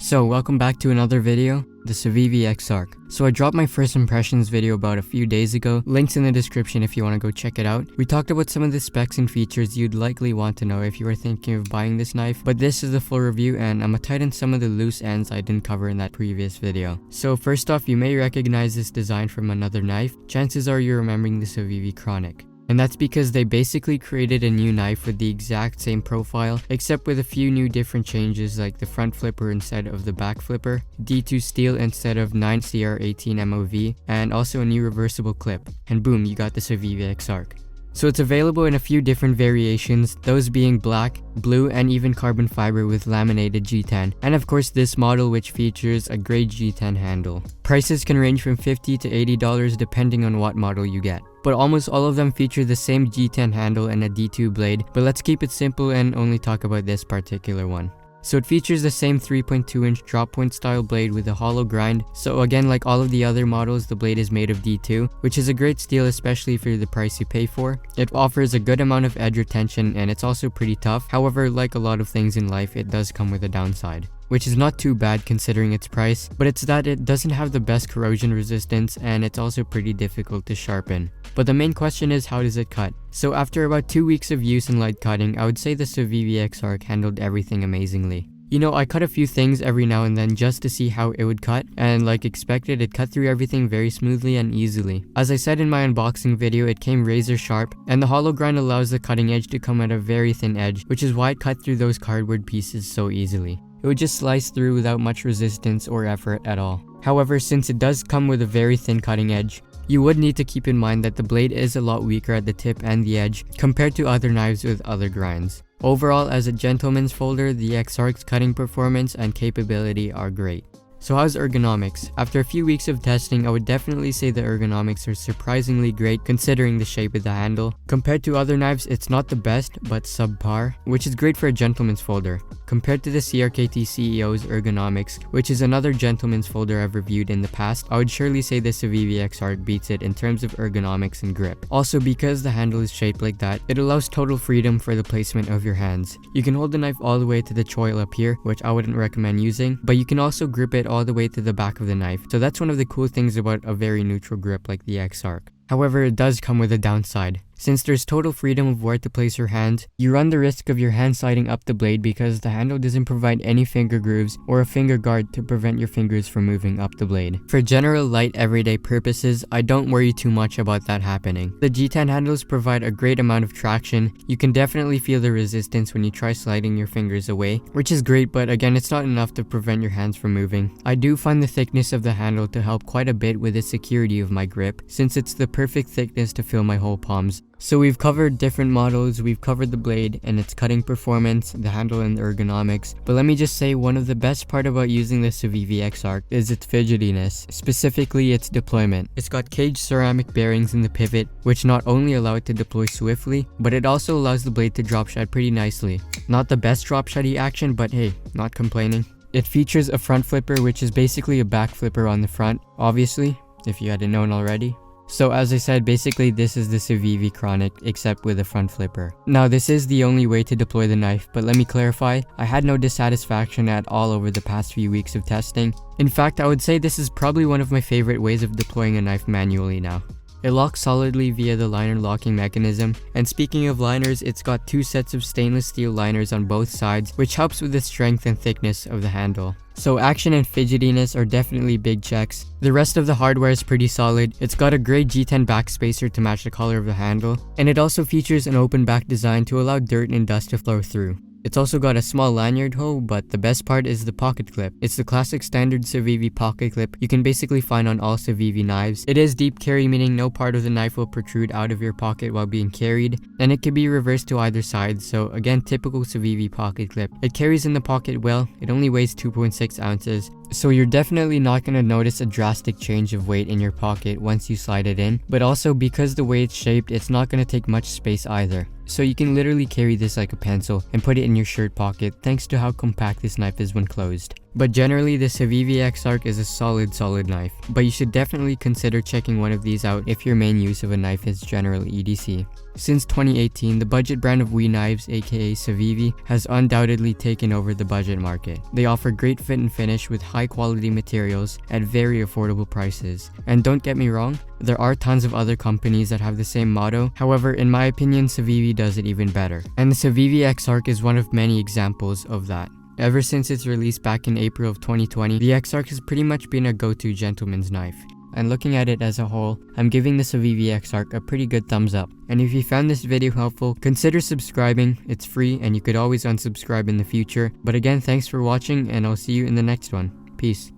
So welcome back to another video, the CIVIVI Exarch. So I dropped my first impressions video about a few days ago, links in the description if you want to go check it out. We talked about some of the specs and features you'd likely want to know if you were thinking of buying this knife, but this is the full review and I'm gonna tighten some of the loose ends I didn't cover in that previous video. So first off, you may recognize this design from another knife. Chances are you're remembering the CIVIVI Chronic. And that's because they basically created a new knife with the exact same profile, except with a few new different changes like the front flipper instead of the back flipper, D2 steel instead of 9CR18 MOV, and also a new reversible clip. And boom, you got the CIVIVI Exarch. So it's available in a few different variations, those being black, blue, and even carbon fiber with laminated G10, and of course this model which features a gray G10 handle. Prices can range from $50 to $80 depending on what model you get. But almost all of them feature the same G10 handle and a D2 blade, but let's keep it simple and only talk about this particular one. So it features the same 3.2-inch drop point style blade with a hollow grind. So again, like all of the other models, the blade is made of D2, which is a great steal especially for the price you pay for. It offers a good amount of edge retention and it's also pretty tough. However, like a lot of things in life, it does come with a downside, which is not too bad considering its price, but it's that it doesn't have the best corrosion resistance and it's also pretty difficult to sharpen. But the main question is, how does it cut? So after about 2 weeks of use and light cutting, I would say the CIVIVI Exarch handled everything amazingly. You know, I cut a few things every now and then just to see how it would cut, and like expected, it cut through everything very smoothly and easily. As I said in my unboxing video, it came razor sharp, and the hollow grind allows the cutting edge to come at a very thin edge, which is why it cut through those cardboard pieces so easily. It would just slice through without much resistance or effort at all. However, since it does come with a very thin cutting edge, you would need to keep in mind that the blade is a lot weaker at the tip and the edge compared to other knives with other grinds. Overall, as a gentleman's folder, the Exarch's cutting performance and capability are great. So how's ergonomics? After a few weeks of testing, I would definitely say the ergonomics are surprisingly great considering the shape of the handle. Compared to other knives, it's not the best, but subpar, which is great for a gentleman's folder. Compared to the CRKT CEO's ergonomics, which is another gentleman's folder I've reviewed in the past, I would surely say the CIVIVI Exarch beats it in terms of ergonomics and grip. Also, because the handle is shaped like that, it allows total freedom for the placement of your hands. You can hold the knife all the way to the choil up here, which I wouldn't recommend using, but you can also grip it all the way to the back of the knife. So that's one of the cool things about a very neutral grip like the Exarch. However, it does come with a downside. Since there's total freedom of where to place your hand, you run the risk of your hand sliding up the blade because the handle doesn't provide any finger grooves or a finger guard to prevent your fingers from moving up the blade. For general light everyday purposes, I don't worry too much about that happening. The G10 handles provide a great amount of traction. You can definitely feel the resistance when you try sliding your fingers away, which is great, but again, it's not enough to prevent your hands from moving. I do find the thickness of the handle to help quite a bit with the security of my grip, since it's the perfect thickness to fill my whole palms. So we've covered different models, we've covered the blade and its cutting performance, the handle and the ergonomics, but let me just say one of the best part about using the CIVIVI Exarch is its fidgetiness, specifically its deployment. It's got caged ceramic bearings in the pivot, which not only allow it to deploy swiftly, but it also allows the blade to drop shot pretty nicely. Not the best drop shotty action, but hey, not complaining. It features a front flipper, which is basically a back flipper on the front, obviously, if you hadn't known already. So as I said, basically this is the CIVIVI Chronic except with a front flipper. Now this is the only way to deploy the knife, but let me clarify, I had no dissatisfaction at all over the past few weeks of testing. In fact, I would say this is probably one of my favorite ways of deploying a knife manually now. It locks solidly via the liner locking mechanism, and speaking of liners, it's got 2 sets of stainless steel liners on both sides, which helps with the strength and thickness of the handle. So action and fidgetiness are definitely big checks. The rest of the hardware is pretty solid. It's got a gray G10 back spacer to match the color of the handle, and it also features an open back design to allow dirt and dust to flow through. It's also got a small lanyard hole, but the best part is the pocket clip. It's the classic standard CIVIVI pocket clip you can basically find on all CIVIVI knives. It is deep carry, meaning no part of the knife will protrude out of your pocket while being carried, and it can be reversed to either side, so again, typical CIVIVI pocket clip. It carries in the pocket well, it only weighs 2.6 ounces, so you're definitely not going to notice a drastic change of weight in your pocket once you slide it in, but also because the way it's shaped, it's not going to take much space either. So you can literally carry this like a pencil and put it in your shirt pocket thanks to how compact this knife is when closed. But generally, the CIVIVI Exarch is a solid knife, but you should definitely consider checking one of these out if your main use of a knife is general EDC. Since 2018, the budget brand of Wii knives, aka CIVIVI, has undoubtedly taken over the budget market. They offer great fit and finish with high quality materials at very affordable prices. And don't get me wrong, there are tons of other companies that have the same motto. However, in my opinion, CIVIVI does it even better. And the CIVIVI Exarch is one of many examples of that. Ever since its release back in April of 2020, the Exarch has pretty much been a go-to gentleman's knife. And looking at it as a whole, I'm giving the CIVIVI Exarch a pretty good thumbs up. And if you found this video helpful, consider subscribing. It's free and you could always unsubscribe in the future. But again, thanks for watching and I'll see you in the next one. Peace.